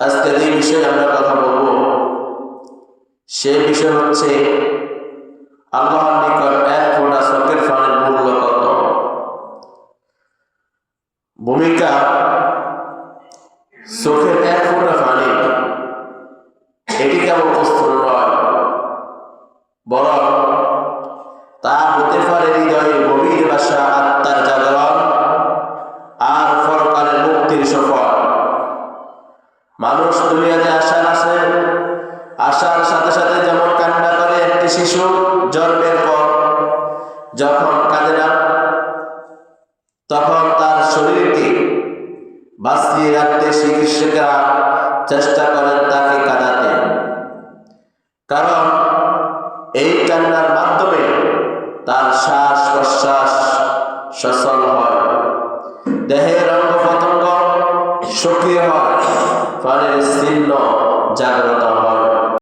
আজকে যে বিষয়ে আমরা কথা বলবো সে বিষয় হচ্ছে আল্লাহর নিকট এক ফোঁটা চোখের পানির মূল্য কত। ভূমিকা চোখের এক ফোঁটা পানি এটি কেবল অস্ত্র নয়, বরং তা হতে পারে হৃদয়ের গভীর বাসা, আত্মার জাগরণ আর পরকালের মুক্তির সফর। মানুষ দুনিয়াতে আসার সাথে সাথে যেমন কান্না করে একটি শিশু জন্মের পর, যখন কাঁদে না তখন তার শরীরকে বাঁচিয়ে রাখতে চিকিৎসকরা চেষ্টা করেন তাকে কাঁদাতে, কারণ এই কান্নার মাধ্যমে তার শ্বাস প্রশ্বাস সচল হয়, দেহের অঙ্গ প্রত্যঙ্গ সক্রিয় হয়, প্রাণের চিহ্ন জাগ্রত হয়।